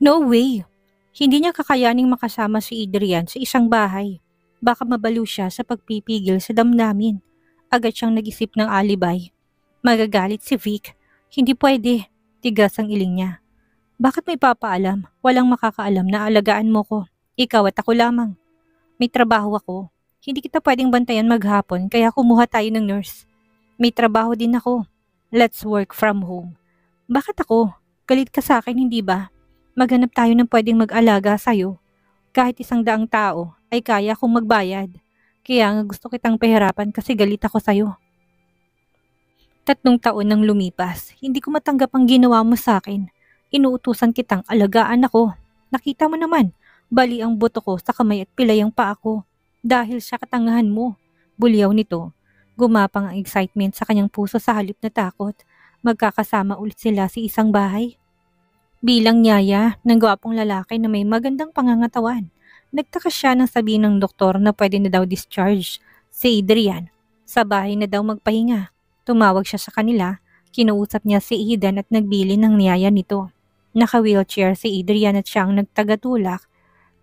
No way! Hindi niya kakayaning makasama si Adrian sa isang bahay. Baka mabalo siya sa pagpipigil sa damdamin. Agad siyang nag-isip ng alibay. Magagalit si Vic. Hindi pwede. Tigas ang iling niya. Bakit may papaalam? Walang makakaalam na alagaan mo ko. Ikaw at ako lamang. May trabaho ako. Hindi kita pwedeng bantayan maghapon kaya kumuha tayo ng nurse. May trabaho din ako. Let's work from home. Bakit ako? Galit ka sa akin, hindi ba? Maghanap tayo ng pwedeng mag-alaga sa'yo. Kahit 100 tao ay kaya kong magbayad. Kaya nga gusto kitang pahirapan kasi galit ako sa'yo. 3 taon nang lumipas, hindi ko matanggap ang ginawa mo sa akin. Inuutusan kitang alagaan ako. Nakita mo naman, bali ang buto ko sa kamay at pilay ang paa ko. Dahil sa katangahan mo. Bulyaw nito. Gumapang ang excitement sa kanyang puso sa halip na takot. Magkakasama ulit sila sa isang bahay. Bilang niyaya ng gwapong lalaki na may magandang pangangatawan, nagtaka siya nang sabihin ng doktor na pwede na daw discharge si Adrian. Sa bahay na daw magpahinga. Tumawag siya sa kanila, kinuusap niya si Eden at nagbili ng niyaya nito. Naka-wheelchair si Adrian at siyang nagtagatulak.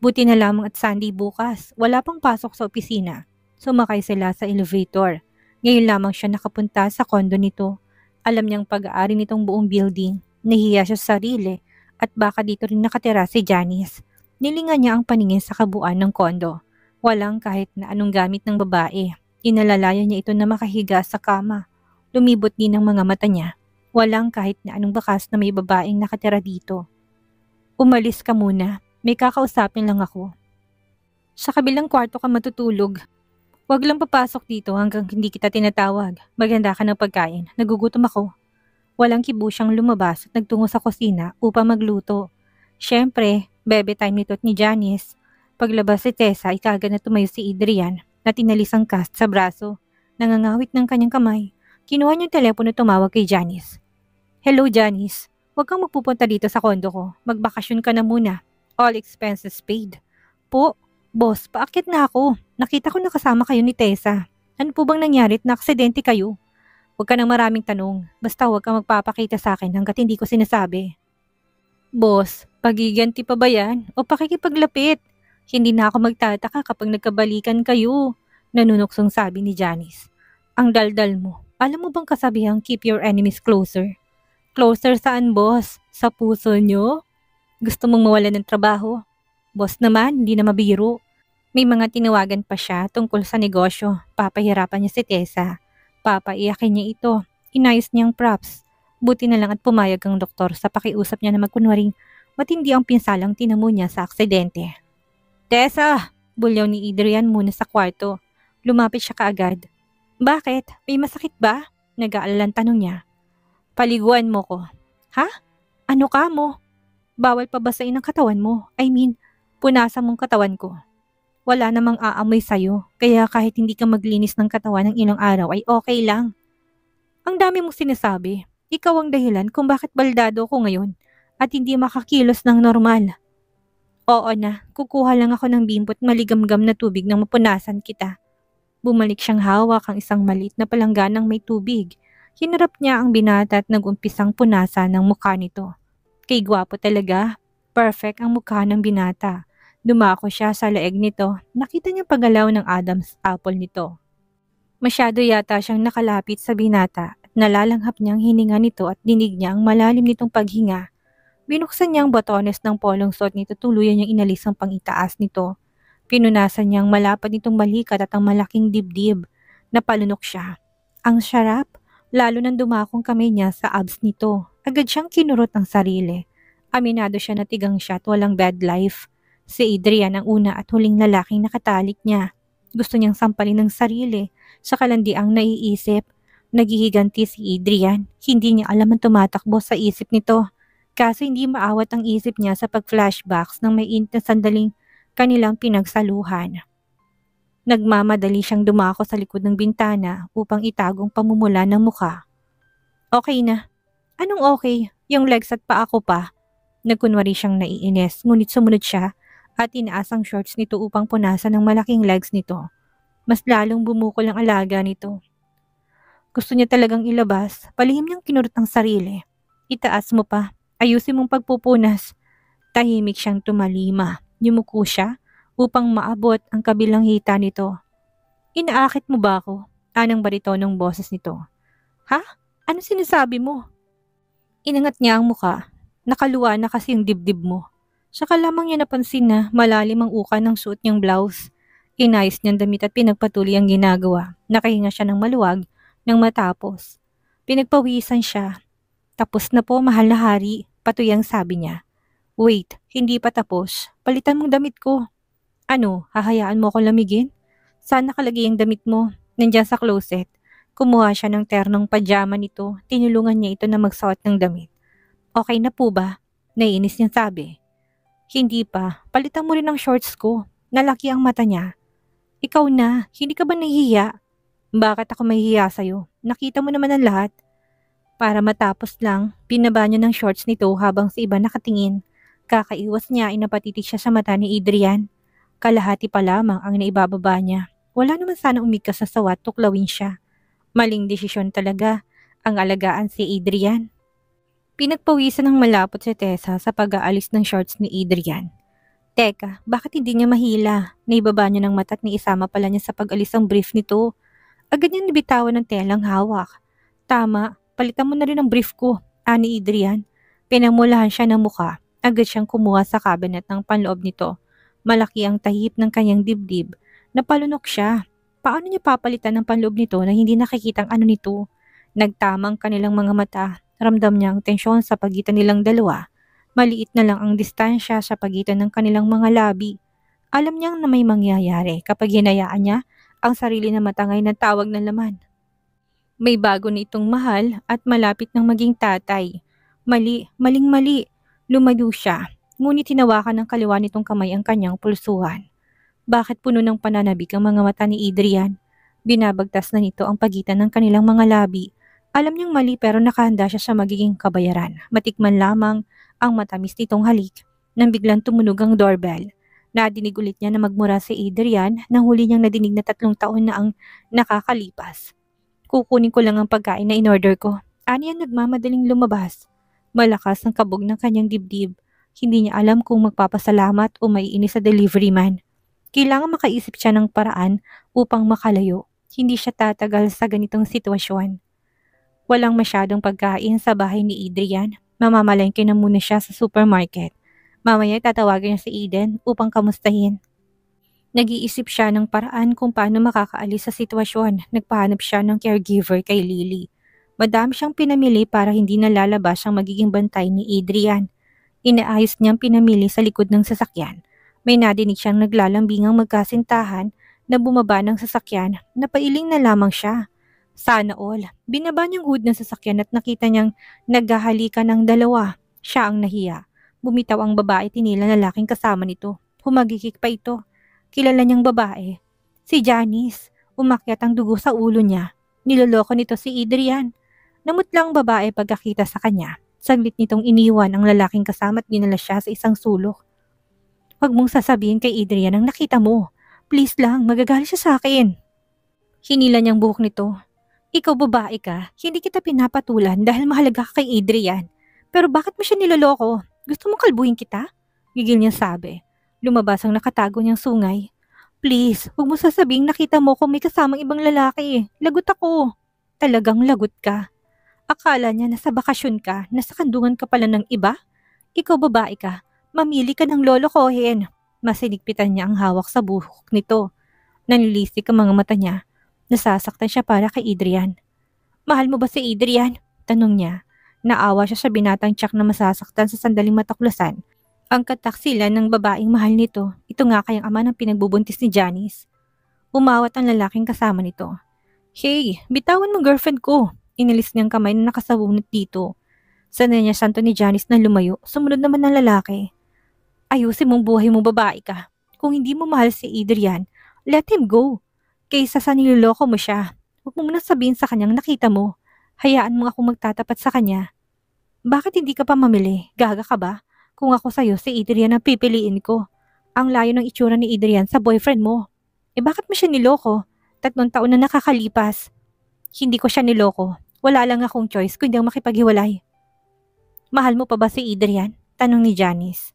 Buti na lamang at Sunday bukas, wala pang pasok sa opisina. Sumakay sila sa elevator. Ngayon lamang siya nakapunta sa kondo nito. Alam niyang pag-aari nitong buong building. Nahiya siya sa sarili at baka dito rin nakatira si Janice. Nilingan niya ang paningin sa kabuuan ng kondo. Walang kahit na anong gamit ng babae. Inalalayan niya ito na makahiga sa kama. Lumibot din ang mga mata niya. Walang kahit na anong bakas na may babaeng nakatira dito. Umalis ka muna. May kakausapin lang ako. Sa kabilang kwarto ka matutulog. Huwag lang papasok dito hanggang hindi kita tinatawag. Maganda ka ng pagkain. Nagugutom ako. Walang kibo siyang lumabas at nagtungo sa kusina upang magluto. Siyempre, bebe time nito at ni Janice. Paglabas si Tessa, ikaga na tumayo si Adrian na tinalis ang cast sa braso. Nangangawit ng kanyang kamay. Kinuha niyang telepono at tumawag kay Janice. Hello Janice, huwag kang magpupunta dito sa kondo ko. Magbakasyon ka na muna. All expenses paid. Po, boss, paakyat na ako. Nakita ko nakasama kayo ni Tessa. Ano po bang nangyari at na-aksidente kayo? Huwag ka ng maraming tanong. Basta huwag kang magpapakita sa akin hanggat hindi ko sinasabi. Boss, pagiganti pa ba yan? O pakikipaglapit? Hindi na ako magtataka kapag nagkabalikan kayo. Nanunuksong sabi ni Janice. Ang daldal mo. Alam mo bang kasabihang keep your enemies closer? Closer saan, boss? Sa puso nyo? Gusto mong mawalan ng trabaho? Boss naman, hindi na mabiro. May mga tinawagan pa siya tungkol sa negosyo. Papahirapan niya si Tessa. Papaiyakin niya ito. Inayos niyang props. Buti na lang at pumayag ang doktor sa pakiusap niya na magkunwaring matindi ang pinsalang tinamo niya sa aksidente. Tessa! Bulyaw ni Adrian muna sa kwarto. Lumapit siya kaagad. Bakit? May masakit ba? Nag-aalalang tanong niya. Paliguan mo ko. Ha? Ano ka mo? Bawal pabasain ang katawan mo. I mean, punasan mong katawan ko. Wala namang aamoy sa'yo, kaya kahit hindi ka maglinis ng katawan ng ilang araw ay okay lang. Ang dami mong sinasabi. Ikaw ang dahilan kung bakit baldado ko ngayon at hindi makakilos ng normal. Oo na, kukuha lang ako ng bimbot maligamgam na tubig nang mapunasan kita. Bumalik siyang hawak ang isang maliit na palangganang may tubig. Hinarap niya ang binata at nag-umpisang punasan ng mukha nito. Kay gwapo talaga. Perfect ang mukha ng binata. Dumako siya sa leeg nito. Nakita niya paggalaw ng Adam's apple nito. Masyado yata siyang nakalapit sa binata at nalalanghap niyang hininga nito at dinig niya ang malalim nitong paghinga. Binuksan niya ang botones ng polong suot nito, tuluyan niyang inalis ang pangitaas nito. Pinunasan niyang malapad nitong balikat at ang malaking dibdib. Napalunok siya. Ang sarap, lalo nang dumakong kamay niya sa abs nito. Agad siyang kinurot ang sarili. Aminado siya na tigang siya at walang bad life. Si Adrian ang una at huling lalaking nakatalik niya. Gusto niyang sampalin ng sarili. Sa kalandiang naiisip. Naghihiganti si Adrian. Hindi niya alam ang tumatakbo sa isip nito. Kaso hindi maawat ang isip niya sa pag-flashbacks ng may init na sandaling kanilang pinagsaluhan. Nagmamadali siyang dumako sa likod ng bintana upang itagong pamumula ng mukha. Okay na. Anong okay? Yung legs at paa ko pa. Nagkunwari siyang naiinis, ngunit sumunod siya at tinaas ang shorts nito upang punasan ng malaking legs nito. Mas lalong bumukol ang alaga nito. Gusto niya talagang ilabas, palihim niyang kinurot ang sarili. Itaas mo pa, ayusin mong pagpupunas. Tahimik siyang tumalima. Yumuko siya upang maabot ang kabilang hita nito. Inaakit mo ba ako? Anang baritonong boses nito. Ha? Ano sinasabi mo? Inangat niya ang muka. Nakaluwa na kasi yung dibdib mo. Saka lamang niya napansin na malalim ang uka ng suot niyang blouse. Inayos niyang damit at pinagpatuloy ang ginagawa. Nakahinga siya ng maluwag nang matapos. Pinagpawisan siya. Tapos na po, mahal na hari, patuyang sabi niya. Wait, hindi pa tapos. Palitan mong damit ko. Ano, hahayaan mo akong lamigin? Saan nakalagay ang damit mo? Nandiyan sa closet. Kumuha siya ng ternong pajama nito. Tinulungan niya ito na magsuot ng damit. Okay na po ba? Naiinis niya sabi. Hindi pa. Palitan mo rin ang shorts ko. Nalaki ang mata niya. Ikaw na, hindi ka ba nahihiya? Bakit ako mahihiya sa'yo? Nakita mo naman ang lahat. Para matapos lang, binaba niya ng shorts nito habang sa iba nakatingin. Kakaiwas niya ay napatitig siya sa mata ni Adrian. Kalahati pa lamang ang naibababa niya. Wala naman sana umigkas sa sawa at tuklawin siya. Maling desisyon talaga ang alagaan si Adrian. Pinagpawisan ng malapot si Tessa sa pag-aalis ng shorts ni Adrian. Teka, bakit hindi niya mahila? Naibaba niya ng mata at naisama pala niya sa pag-alis ang brief nito. Agad niyang nabitawan ng telang hawak. Tama, palitan mo na rin ang brief ko, ani Adrian. Pinamulahan siya ng muka. Agad siyang kumuha sa cabinet ng panloob nito. Malaki ang tahip ng kanyang dibdib. Napalunok siya. Paano niya papalitan ng panloob nito na hindi nakikitang ano nito? Nagtamang kanilang mga mata. Ramdam niya ang tensyon sa pagitan nilang dalawa. Maliit na lang ang distansya sa pagitan ng kanilang mga labi. Alam niyang na may mangyayari kapag hinayaan niya ang sarili na matangay na tawag ng laman. May bago na itong mahal at malapit ng maging tatay. Mali, maling-mali. Lumado siya, ngunit hinawakan ng kaliwa nitong kamay ang kanyang pulsuhan. Bakit puno ng pananabik ang mga mata ni Adrian? Binabagtas na nito ang pagitan ng kanilang mga labi. Alam niyang mali pero nakahanda siya sa magiging kabayaran. Matikman lamang ang matamis nitong halik nang biglang tumunog ang doorbell. Nadinig ulit niya na magmura si Adrian nang huli niyang nadinig na 3 taon na ang nakakalipas. Kukunin ko lang ang pagkain na in-order ko. Ani ang nagmamadaling lumabas. Malakas ang kabog ng kanyang dibdib. Hindi niya alam kung magpapasalamat o maiinis sa delivery man. Kailangan makaisip siya ng paraan upang makalayo. Hindi siya tatagal sa ganitong sitwasyon. Walang masyadong pagkain sa bahay ni Adrian. Mamamalengke na muna siya sa supermarket. Mamaya tatawagan niya si Eden upang kamustahin. Nag-iisip siya ng paraan kung paano makakaalis sa sitwasyon. Nagpahanap siya ng caregiver kay Lily. Madami siyang pinamili para hindi nalalabas ang magiging bantay ni Adrian. Inaayos niyang pinamili sa likod ng sasakyan. May nadinig siyang naglalambingang magkasintahan na bumaba ng sasakyan na pailing na lamang siya. Sana all. Binaba niyang hood ng sasakyan at nakita niyang naghahalikan ng dalawa. Siya ang nahiya. Bumitaw ang babae tinila lalaking kasama nito. Humagikik pa ito. Kilala niyang babae. Si Janice. Umakyat ang dugo sa ulo niya. Niloloko nito si Adrian. Namutlang babae pagkakita sa kanya. Saglit nitong iniwan ang lalaking kasama at dinala siya sa isang sulok. Huwag mong sasabihin kay Adrian ang nakita mo. Please lang, magagalit siya sa akin. Hinila niyang buhok nito. Ikaw babae ka, hindi kita pinapatulan dahil mahalaga ka kay Adrian. Pero bakit mo siya niloloko? Gusto mong kalbuhin kita? Gigil niya sabi. Lumabas ang nakatago niyang sungay. Please, huwag mo sasabing nakita mo kung may kasamang ibang lalaki. Lagot ako. Talagang lagot ka. Akala niya nasa bakasyon ka, nasa kandungan ka pala ng iba? Ikaw babae ka, mamili ka ng lolokohin. Masinigpitan niya ang hawak sa buhok nito. Nanilisik ang mga mata niya. Nasasaktan siya para kay Adrian. Mahal mo ba si Adrian? Tanong niya. Naawa siya sa binatang tiyak na masasaktan sa sandaling mataklasan. Ang kataksilan ng babaeng mahal nito. Ito nga kayang ama ng pinagbubuntis ni Janice. Umawat ang lalaking kasama nito. Hey, bitawan mo girlfriend ko. Inilis niyang kamay na nakasabunot dito. Sanay niya santo ni Janice na lumayo, sumunod naman ng lalaki. Ayusin mong buhay mo babae ka. Kung hindi mo mahal si Adrian, let him go. Kaysa sa niloloko mo siya, huwag mo muna sabihin sa kanyang nakita mo. Hayaan mo akong magtatapat sa kanya. Bakit hindi ka pa mamili? Gaga ka ba? Kung ako sa'yo, si Adrian ang pipiliin ko. Ang layo ng itsura ni Adrian sa boyfriend mo. Bakit mo siya niloko? 3 taon na nakakalipas. Hindi ko siya niloko. Wala lang akong choice kundi ang makipaghiwalay. Mahal mo pa ba si Adrian? Tanong ni Janice.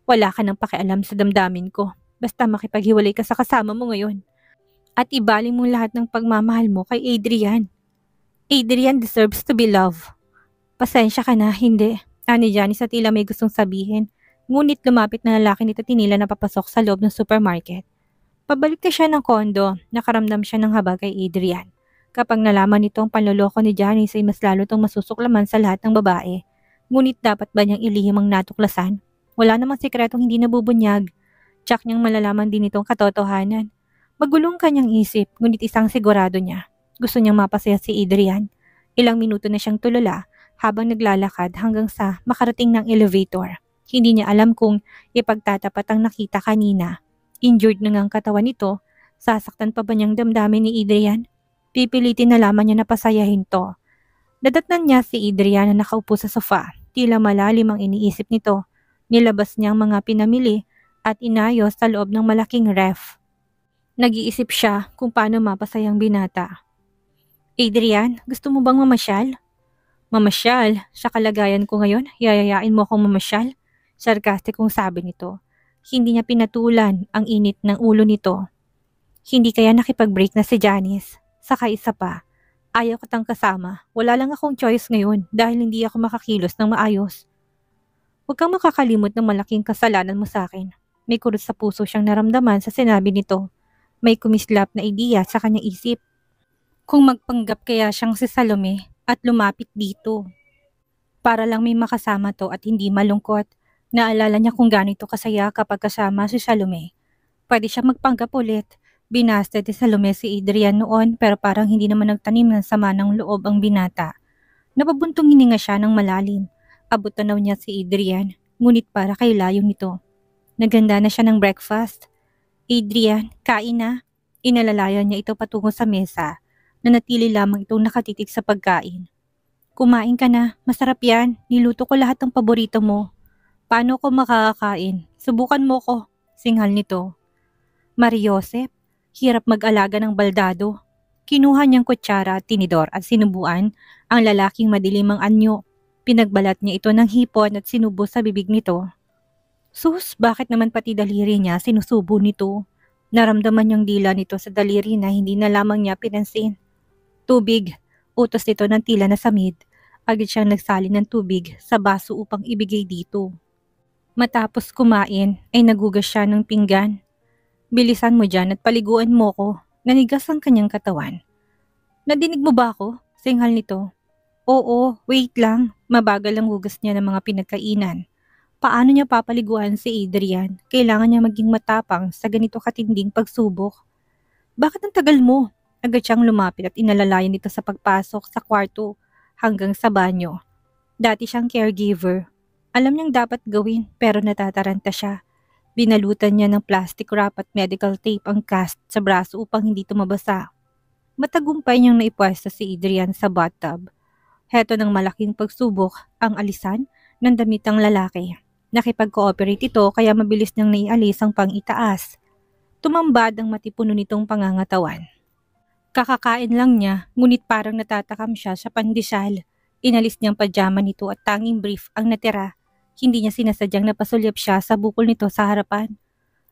Wala ka nang pakialam sa damdamin ko. Basta makipaghiwalay ka sa kasama mo ngayon. At ibaling mo lahat ng pagmamahal mo kay Adrian. Adrian deserves to be loved. Pasensya ka na, hindi. Ani Janice sa tila may gustong sabihin. Ngunit lumapit na lalaki nito tinila na papasok sa loob ng supermarket. Pabalik na siya ng kondo, nakaramdam siya ng haba kay Adrian. Kapag nalaman nito ang panloloko ni Janice ay mas lalo itong masusuklaman sa lahat ng babae. Ngunit dapat ba niyang ilihim ang natuklasan? Wala namang sikretong hindi nabubunyag. Tsak niyang malalaman din itong katotohanan. Magulong kanyang isip, ngunit isang sigurado niya. Gusto niyang mapasaya si Adrian. Ilang minuto na siyang tulala habang naglalakad hanggang sa makarating ng elevator. Hindi niya alam kung ipagtatapat ang nakita kanina. Injured na ang katawan nito, sasaktan pa ba niyang damdamin ni Adrian? Pipilitin na lamang niya na pasayahin to. Dadatnan niya si Adrian na nakaupo sa sofa. Tila malalim ang iniisip nito. Nilabas niya ang mga pinamili at inayos sa loob ng malaking ref. Nag-iisip siya kung paano mapasayang binata. Adrian, gusto mo bang mamasyal? Mamasyal? Sa kalagayan ko ngayon, yayayain mo akong mamasyal? Sarkastikong sabi nito. Hindi niya pinatulan ang init ng ulo nito. Hindi kaya nakipag-break na si Janice. Saka isa pa, ayaw kitang kasama. Wala lang akong choice ngayon dahil hindi ako makakilos ng maayos. Huwag kang makakalimot ng malaking kasalanan mo sa akin. May kurot sa puso siyang naramdaman sa sinabi nito. May kumislap na ideya sa kanyang isip. Kung magpanggap kaya siyang si Salome at lumapit dito. Para lang may makasama to at hindi malungkot. Naalala niya kung gaano ito kasaya kapag kasama si Salome. Pwede siya magpanggap ulit. Binasted ni Salome si Adrian noon pero parang hindi naman nagtanim ng sama ng loob ang binata. Napabuntong hininga siya ng malalim. Abot tanaw niya si Adrian, ngunit para kay layong nito. Naganda na siya ng breakfast. Adrian, kain na. Inalalayan niya ito patungo sa mesa. Nanatili lamang itong nakatitig sa pagkain. Kumain ka na, masarap yan. Niluto ko lahat ng paborito mo. Paano ko makakakain? Subukan mo ko, singhal nito. Mariosep, hirap mag-alaga ng baldado. Kinuha niyang kutsara at tinidor at sinubuan ang lalaking madilim ang anyo. Pinagbalat niya ito ng hipon at sinubo sa bibig nito. Sus, bakit naman pati daliri niya sinusubo nito? Naramdaman niyang dila nito sa daliri na hindi na lamang niya pinansin. Tubig, utos nito ng tila na samid. Agad siyang nagsalin ng tubig sa baso upang ibigay dito. Matapos kumain ay nagugas siya ng pinggan. Bilisan mo dyan at paliguan mo ko. Nanigas ang kanyang katawan. Nadinig mo ba ako? Singhal nito. Oo, wait lang. Mabagal ang hugas niya ng mga pinagkainan. Paano niya papaliguan si Adrian? Kailangan niya maging matapang sa ganito katinding pagsubok. Bakit ang tagal mo? Agad siyang lumapit at inalalayan nito sa pagpasok sa kwarto hanggang sa banyo. Dati siyang caregiver. Alam niyang dapat gawin pero natataranta siya. Binalutan niya ng plastic wrap at medical tape ang cast sa braso upang hindi ito mabasa. Matagumpay niyang naipwesto si Adrian sa bathtub. Heto ng malaking pagsubok ang alisan ng damitang lalaki. Nakipag-cooperate ito kaya mabilis niyang naialis ang pang-itaas. Tumambad ang matipuno nitong pangangatawan. Kakakain lang niya ngunit parang natatakam siya sa pandesal. Inalis niyang pajama nito at tanging brief ang natira. Hindi niya sinasadyang napasulyap siya sa bukol nito sa harapan.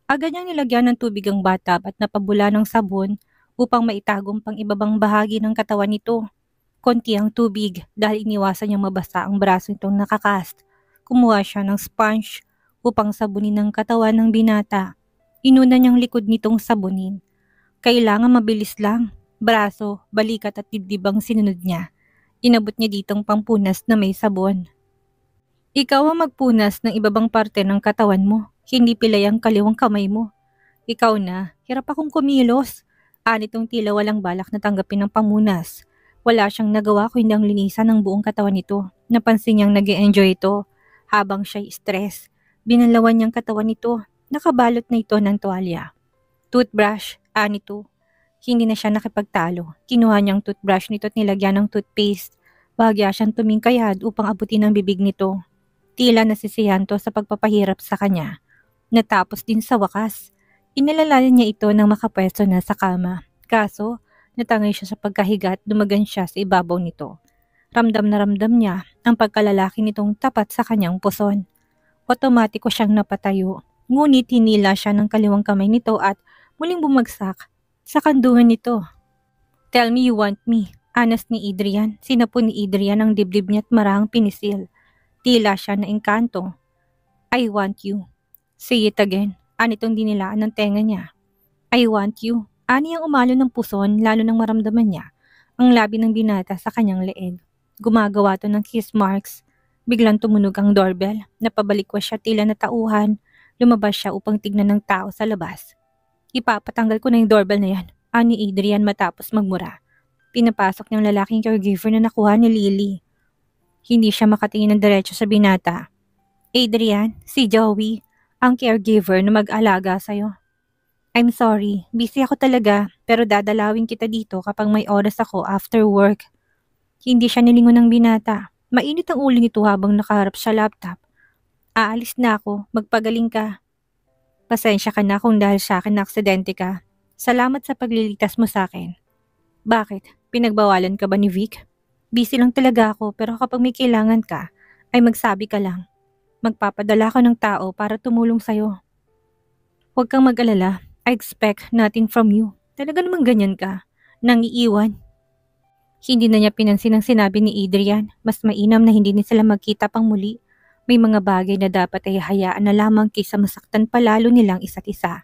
Agad niyang nilagyan ng tubig ang bathtub at napabula ng sabon upang maitagong pang ibabang bahagi ng katawan nito. Konti ang tubig dahil iniwasan niyang mabasa ang braso nitong nakakast. Kumuha siya ng sponge upang sabunin ang katawan ng binata. Inuna niyang likod nitong sabunin. Kailangan mabilis lang. Braso, balikat at dibdib ang sinunod niya. Inabot niya ditong pampunas na may sabon. Ikaw ang magpunas ng ibabang parte ng katawan mo, hindi pilay ang kaliwang kamay mo. Ikaw na, hirap akong kumilos. Anitong tila walang balak na tanggapin ng pamunas. Wala siyang nagawa kundi ang linisan ng buong katawan nito. Napansin niyang nag-e-enjoy ito. Habang siya'y stress, binalawan niyang katawan nito. Nakabalot na ito ng tuwalya. Toothbrush, anito. Hindi na siya nakipagtalo. Kinuha niyang toothbrush nito at nilagyan ng toothpaste. Bahagya siyang tumingkayad upang abutin ang bibig nito. Tila nasisiyahan to sa pagpapahirap sa kanya. Natapos din sa wakas. Inalalayan niya ito nang makapwesto na sa kama. Kaso, natangay siya sa pagkahiga at dumagan siya sa ibabaw nito. Ramdam na ramdam niya ang pagkalalaki nitong tapat sa kanyang puson. Otomatiko siyang napatayo. Ngunit hinila siya ng kaliwang kamay nito at muling bumagsak sa kanduhan nito. Tell me you want me. Anas ni Adrian. Sinapon ni Adrian ang dibdib niya at marahang pinisil. Tila siya na engkanto. I want you. Say it again. Anitong dinilaan ng tenga niya. I want you. Ani ang umalo ng puson lalo nang maramdaman niya ang labi ng binata sa kanyang leeg. Gumagawa to ng kiss marks. Biglang tumunog ang doorbell. Napabalikwas siya tila natauhan. Lumabas siya upang tignan ng tao sa labas. Ipapatanggal ko na yung doorbell na yan, ani Adrian matapos magmura. Pinapasok niyang lalaking caregiver na nakuha ni Lily. Hindi siya makatingin ng diretso sa binata. Adrian, si Joey, ang caregiver na mag-alaga sa'yo. I'm sorry, busy ako talaga, pero dadalawin kita dito kapag may oras ako after work. Hindi siya nilingon ng binata. Mainit ang ulo nito habang nakaharap sa laptop. Aalis na ako, magpagaling ka. Pasensya ka na kung dahil sa akin na aksidente ka. Salamat sa paglilitas mo sa akin. Bakit? Pinagbawalan ka ba ni Vic? Busy lang talaga ako pero kapag may kailangan ka, ay magsabi ka lang. Magpapadala ko ng tao para tumulong sa'yo. Huwag kang mag-alala. I expect nothing from you. Talaga namang ganyan ka. Nangiiwan. Hindi na niya pinansin ang sinabi ni Adrian. Mas mainam na hindi na sila magkita pang muli. May mga bagay na dapat ay hayaan na lamang kaysa masaktan palalo nilang isa't isa.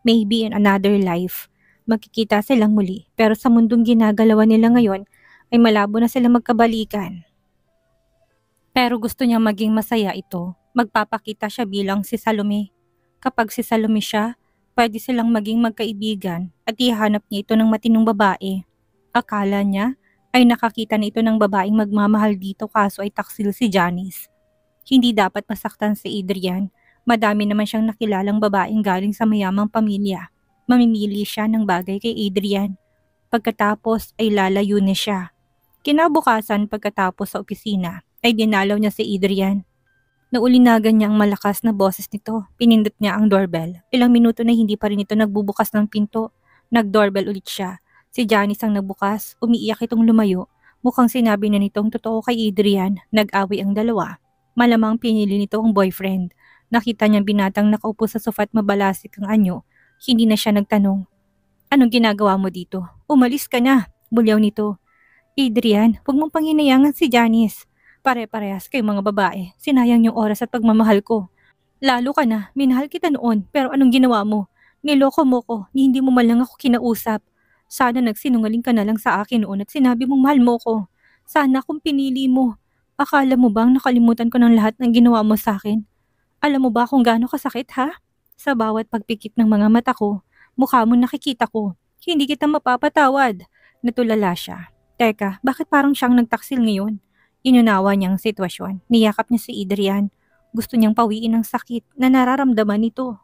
Maybe in another life, magkikita silang muli. Pero sa mundong ginagalawan nila ngayon, ay malabo na sila magkabalikan. Pero gusto niya maging masaya ito. Magpapakita siya bilang si Salome. Kapag si Salome siya, pwede silang maging magkaibigan at ihanap niya ito ng matinong babae. Akala niya ay nakakita na ito ng babaeng magmamahal dito kaso ay taksil si Janice. Hindi dapat masaktan si Adrian. Madami naman siyang nakilalang babaeng galing sa mayamang pamilya. Mamimili siya ng bagay kay Adrian. Pagkatapos ay lalayo na siya. Kinabukasan pagkatapos sa opisina ay dinalaw niya si Adrian. Naulinagan niya ang malakas na boses nito. Pinindot niya ang doorbell. Ilang minuto na hindi pa rin ito nagbubukas ng pinto. Nag-doorbell ulit siya. Si Janice ang nagbukas. Umiiyak itong lumayo. Mukhang sinabi na nitong totoo kay Adrian. Nag-away ang dalawa. Malamang pinili nito ang boyfriend. Nakita niyang binatang nakaupo sa sofa at mabalasik ang anyo. Hindi na siya nagtanong. Anong ginagawa mo dito? Umalis ka na. Bulyaw nito. Adrian, huwag mong panghinayangan si Janice. Pare-parehas kayong mga babae. Sinayang yung oras at pagmamahal ko. Lalo ka na, minahal kita noon. Pero anong ginawa mo? Niloko mo ko, hindi mo man lang ako kinausap. Sana nagsinungaling ka na lang sa akin noon at sinabi mong mahal mo ko. Sana kung pinili mo. Akala mo bang nakalimutan ko ng lahat ng ginawa mo sa akin? Alam mo ba kung gaano kasakit ha? Sa bawat pagpikit ng mga mata ko, mukha mo nakikita ko. Hindi kita mapapatawad. Natulala siya. Teka, bakit parang siyang nagtaksil ngayon? Inunawa niya ang sitwasyon. Niyakap niya si Adrian. Gusto niyang pawiin ang sakit na nararamdaman nito.